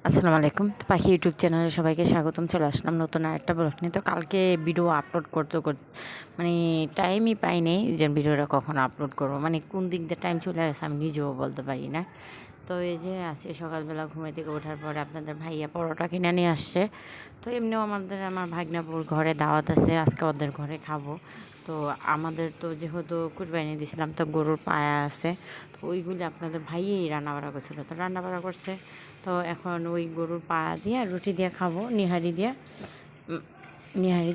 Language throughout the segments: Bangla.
আসসালামু আলাইকুম। তো পাখি ইউটিউব চ্যানেলে সবাইকে স্বাগতম। চলে আসলাম নতুন আরেকটা ব্লগ নিয়ে। তো কালকে ভিডিও আপলোড করতে মানে টাইমই পাইনি যে ভিডিওটা কখন আপলোড করবো, মানে কোন দিক দিয়ে টাইম চলে আসে আমি নিজেও বলতে পারি না। তো এই যে আজকে সকালবেলা ঘুমে থেকে ওঠার পরে আপনাদের ভাইয়া পরোটা কিনে নিয়ে আসছে। তো এমনিও আমার ভাগনাপুর ঘরে দাওয়াত আছে, আজকে ওদের ঘরে খাবো। তো আমাদের তো যেহেতু কুরবানি দিয়েছিলাম, তো গরুর পায়া আছে, তো ওইগুলি আপনাদের ভাইয়েই রান্নাবাড়া করছিলো, তো রান্নাবাড়া করছে। তো এখন ওই গরুর পা দিয়ে রুটি দিয়ে খাবো, নিহারি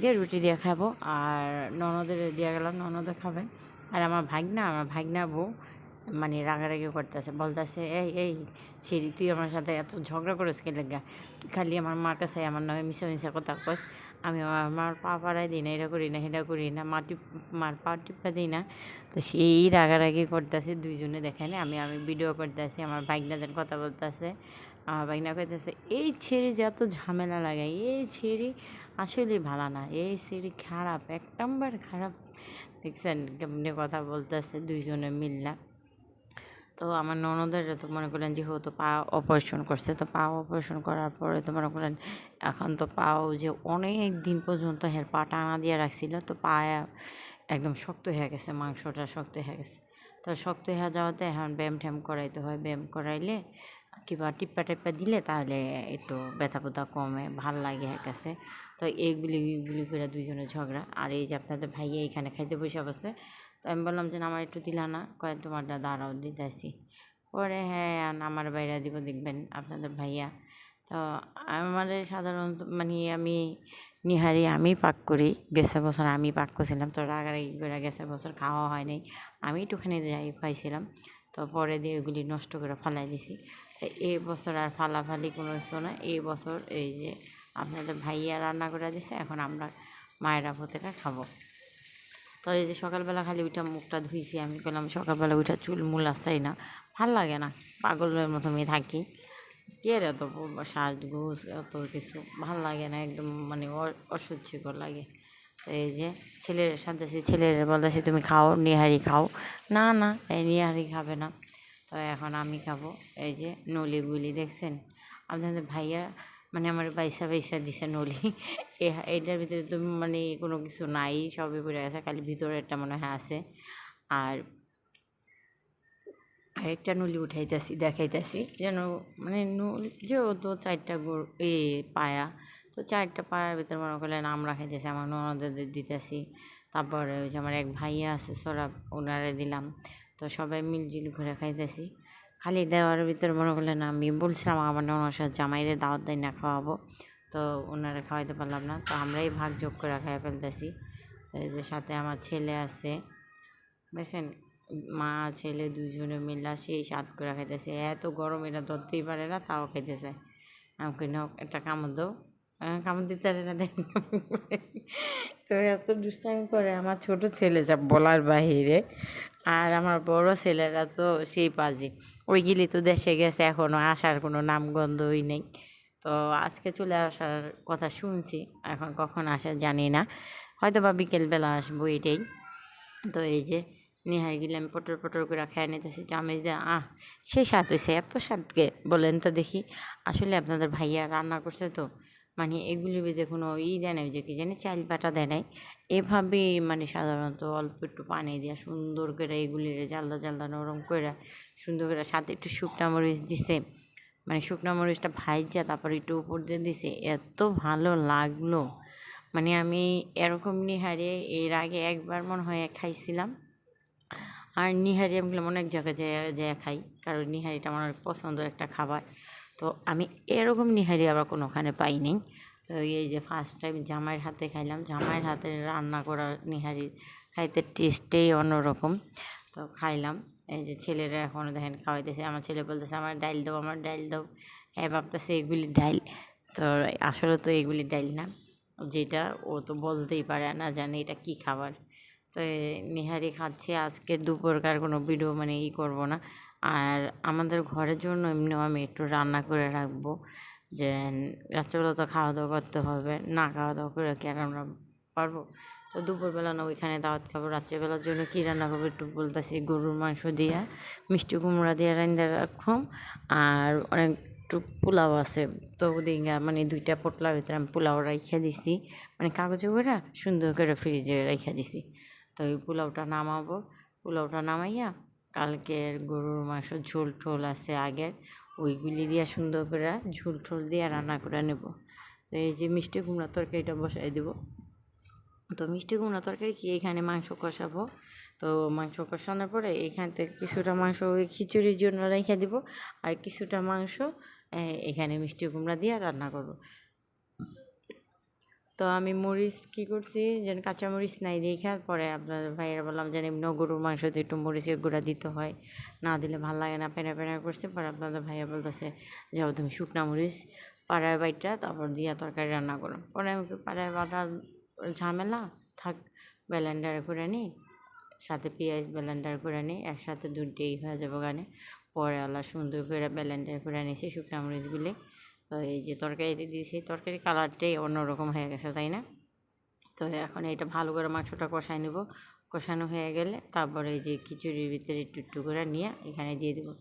দিয়ে রুটি দিয়ে খাবো। আর ননদের দিয়ে গেলাম, ননদে খাবে। আর আমার ভাগনা বউ মানে রাগারাগি করতেছে, বলতেছে এই এই সিঁড়ি, তুই আমার সাথে এত ঝগড়া করিস কে লেগা? তুই খালি আমার মার কাছে আমার নামে মিশা মিশা কথা কস। আমি আমার পা পাড়াই দিই না, এটা করি না সেটা করি না, মার পা টিপা দিই না। তো সেই রাগারাগি করতেছে দুইজনে, দেখে না আমি আমি ভিডিও করতেছি, আমার ভাগনাদের কথা বলতেছে। আমার ভাগনা কইতেছে এই ছেড়ে যে এত ঝামেলা লাগাই, এই ছেড়ে আসলে ভালো না, এই ছেড়ে খারাপ, এক নাম্বার খারাপ। দেখছেন কেমনি কথা বলতেছে দুইজনে মিললা। তো আমার ননদের তো মনে করেন যেহেতু পা অপারেশন করছে, তো পা অপারেশন করার পরে তো মনে করেন এখন তো পাও যে অনেক দিন পর্যন্ত পা টানা দিয়ে রাখছিল, তো পা একদম শক্ত হয়ে গেছে, মাংসটা শক্ত হয়ে গেছে। তো শক্ত হয়ে যাওয়াতে এখন ব্যায়াম ট্যায়াম করাইতে হয়, ব্যায়াম করাইলে কিংবা টিপ্পা টিপ্পা দিলে তাহলে একটু ব্যথা ব্যথা কমে, ভাল লাগে এর কাছে। তো এইগুলি করে দুইজনের ঝগড়া। আর এই যে আপনাদের ভাইয়া এখানে খাইতে বসে বসে, তো আমি বললাম যে আমার একটু দিলা না, কয় তোমারটা দাঁড়াও দিতেছি। পরে হ্যাঁ আমার বাইরে দিব দেখবেন আপনাদের ভাইয়া। তো আমাদের সাধারণত মানে নিহারি আমি পাক করি, গেছে বছর আমি পাক করছিলাম, তো রাগারাগি করে গেছে বছর খাওয়া হয় নাই, আমি একটুখানি যাই খাইছিলাম। তো পরে দিয়ে ওইগুলি নষ্ট করে ফালাই দিছি। তো এই বছর আর ফালাফালি কোনো কিছু না, এই বছর এই যে আপনাদের ভাইয়া রান্না করে দিছে, এখন আমরা মায়েরা ভূতেরা খাবো। তো এই যে সকালবেলা খালি ওইটা মুখটা ধুইছি, আমি বললাম সকালবেলা ওইটা চুল মূল আসছেই না, ভাল লাগে না, পাগলের মতো আমি থাকি। কে রে এত সাজগোজ এত কিছু ভাল লাগে না, একদম মানে অসহ্যকর লাগে। তো এই যে ছেলের সাথে ছেলের বলতেছি তুমি খাও, নিহারি খাও। না না, এই নিহারি খাবে না। তো এখন আমি খাবো। এই যে নলি গুলি দেখছেন আপনাদের ভাইয়া, মানে আমার বাইসা বাইসা দিছে নলি। এইটার ভিতরে তো মানে কোনো কিছু নাই, সবই পড়ে গেছে, খালি ভিতরে একটা মনে হয় আছে। আর আরেকটা নলি উঠাইতেছি, দেখাইতেছি যেন মানে নলি যেহেতু চারটা পায়া, তো চারটা পায়ার ভিতরে মনে করলেন আমরা খাইতেছি, আমার ননদের দিতেছি। তারপরে ওই যে আমার এক ভাইয়া আছে সরাব, ওনারে দিলাম। তো সবাই মিলজুল করে খাইতেছি। খালি দেওয়ার ভিতরে মনে করলেন আমি বলছিলাম আমার ওনার সাথে জামাইরে দাওয়াত দেয় না খাওয়াবো, তো ওনারা খাওয়াইতে পারলাম না, তো আমরাই ভাগ যোগ করে খাইয়ে ফেলতেছি। তো এই যে সাথে আমার ছেলে আছে, দেখছেন মা ছেলে দুজনে মিলা সেই স্বাদ করে খাইতেছে, এত গরম এরা ধরতেই পারে না, তাও খাইতেছে। আমাকে নাও একটা কামড় দাও, কামড় দিতে পারে না দেখ। তো এত দুষ্টামি করে আমার ছোট ছেলে, যা বলার বাহিরে। আর আমার বড় ছেলেরা তো সেই পাজি, ওইগুলি তো দেশে গেছে, এখনও আসার কোনো নামগন্ধই নেই। তো আজকে চলে আসার কথা শুনছি, এখন কখন আসে জানি না, হয়তো বা বিকেলবেলা আসবো এটাই। তো এই যে নিহাই গেলে আমি পটর পটর করে খেয়ে নিতেছি চামচ দিয়ে, সেই স্বাদ হয়েছে, এত স্বাদকে বলেন তো দেখি। আসলে আপনাদের ভাইয়া রান্না করছে তো, মানে এগুলির ভিতরে কোনো দেয় নাই, যে কি জানি চাল বাটা দেয় নাই, এভাবেই মানে সাধারণত অল্প একটু পানি দিয়ে সুন্দর করে এগুলির জালদা জালদা নরম করে সুন্দর করে, সাথে একটু শুকনা মরিচ দিছে, মানে শুকনা মরিচটা ভাইজা তারপর একটু উপর দিয়ে দিছে, এত ভালো লাগলো। মানে আমি এরকম নিহারি এর আগে একবার মনে হয় খাইছিলাম। আর নিহারি আমি অনেক জায়গায় যেয়ে খাই, কারণ নিহারিটা আমার অনেক পছন্দের একটা খাবার। তো আমি এরকম নিহারি আবার কোনোখানে পাইনি। তো এই যে ফার্স্ট টাইম জামাইয়ের হাতে খাইলাম, জামাইয়ের হাতে রান্না করা নিহারি খাইতে টেস্টেই অন্যরকম। তো খাইলাম। এই যে ছেলেরা এখনও দেখেন খাওয়াইতেছে, আমার ছেলে বলতেছে আমার ডাইল দাও, আমার ডাইল দাও। ভাবতেছে এগুলি ডাইল, তো আসলে তো এগুলি ডাইল না, যেটা ও তো বলতেই পারে না জানে এটা কি খাবার। তো নেহারি খাচ্ছি, আজকে দুপুরকার কোনো ভিডিও মানে করবো না। আর আমাদের ঘরের জন্য এমনিও আমি একটু রান্না করে রাখবো, যে রাত্রেবেলা তো খাওয়া দাওয়া করতে হবে, না খাওয়া দাওয়া করে কি আর আমরা পারবো? তো দুপুরবেলা না ওইখানে দাওয়াত খাবো, রাত্রেবেলার জন্য কী রান্না করবো একটু বলতেছি, গরুর মাংস দিয়ে মিষ্টি কুমড়া দিয়ে রান্না রাখুম। আর অনেক একটু পোলাও আছে, তো ওদিকে মানে 2টা পোটলার ভিতরে আমি পোলাও রাইখা দিছি, মানে কাগজে করে সুন্দর করে ফ্রিজে রাইখা দিছি। তো ওই পোলাওটা নামাবো, পোলাওটা নামাইয়া কালকের গরুর মাংস ঝোল ঠোল আছে আগের, ওইগুলি দিয়ে সুন্দর করে ঝোল ঠোল দিয়ে রান্না করে নেব। তো এই যে মিষ্টি কুমড়ার তরকারিটা বসাই দেবো। তো মিষ্টি কুমড়া তরকারি কি, এখানে মাংস কষাবো। তো মাংস কষানোর পরে এখান থেকে কিছুটা মাংস ওই খিচুড়ির জন্য রেখে দিব, আর কিছুটা মাংস এখানে মিষ্টি কুমড়া দিয়ে রান্না করব। তো আমি মরিচ কী করছি, যেন কাঁচা মরিচ নাই দেখা পরে আপনার ভাইয়েরা বললাম যেন এমনি গরুর মাংসতে একটু মরিচের গুঁড়া দিতে হয়, না দিলে ভালো লাগে না, পেনা পেনা করছে। পরে আপনাদের ভাইয়া বলতেছে যাও তুমি শুকনা মরিচ পাড়ায় বাইটা তারপর দিয়া তরকারি রান্না করো। পরে আমি পাড়ায় বাটার ঝামেলা থাক, ব্লেন্ডারে করে নিই, সাথে পেঁয়াজ ব্লেন্ডার করে নিই, একসাথে দুটোই হয়ে যাবো গানে। পরে আল্লাহ সুন্দর করে ব্লেন্ডার করে নিয়েছি শুকনা মরিচগুলি। তো এই যে তরকারিতে দিয়েছি, তরকারি কালারটাই অন্যরকম হয়ে গেছে, তাই না? তো এখন এটা ভালো করে মাংসটা কষাই নেব, কষানো হয়ে গেলে তারপরে এই যে খিচুড়ির ভিতরে একটু একটু করে নিয়ে এখানে দিয়ে দেবো।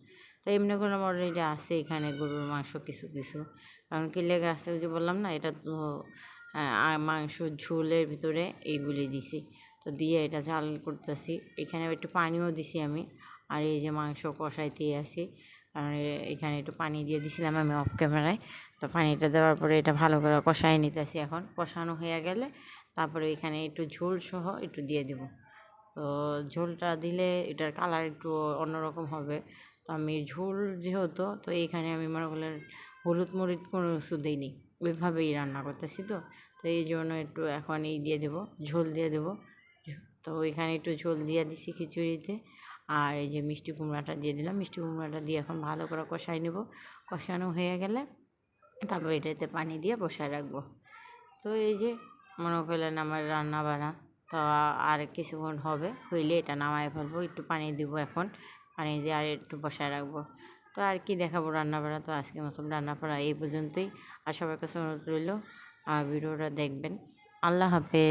তো এমনি করে আমার অলরেডি আছে এখানে গরুর মাংস কিছু কিছু, কারণ কি লেগে আছে ওই যে বললাম না, এটা তো মাংস ঝোলের ভিতরে এইগুলি দিছি। তো দিয়ে এটা ঝাল করতেছি, এখানে একটু পানিও দিছি আমি, আর এই যে মাংস কষাইতে আছি, কারণ এখানে একটু পানি দিয়ে দিছিলাম আমি অফ ক্যামেরায়। তো পানিটা দেওয়ার পরে এটা ভালো করে কষাই নিতেছি, এখন কষানো হয়ে গেলে তারপরে এখানে একটু ঝোল সহ একটু দিয়ে দিব। তো ঝোলটা দিলে এটার কালার একটু অন্যরকম হবে। তো আমি ঝোল যেহেতু, তো এইখানে আমি মনে করলেন হলুদ মরিচ কোনো কিছু দিইনি, ওইভাবেই রান্না করতেছি। তো তো এই জন্য একটু এখন এই দিয়ে দেবো, ঝোল দিয়ে দেবো। তো ওইখানে একটু ঝোল দিয়ে দিছি খিচুড়িতে, আর এই যে মিষ্টি কুমড়াটা দিয়ে দিলাম, মিষ্টি কুমড়াটা দিয়ে এখন ভালো করে কষাই নেব। কষানো হয়ে গেলে তারপর এটাতে পানি দিয়ে বসায় রাখবো। তো এই যে মনে করলেন আমার রান্না বাড়া, তো আর কিছুক্ষণ হবে, হইলে এটা নামায় ফেলবো, একটু পানি দিব এখন, পানি দিয়ে আর একটু বসায় রাখবো। তো আর কি দেখাবো রান্না বাড়া, তো আজকের মতন রান্না বাড়া এই পর্যন্তই। আর সবার কাছে অনুরোধ রইল ভিডিওটা দেখবেন। আল্লাহ হাফেজ।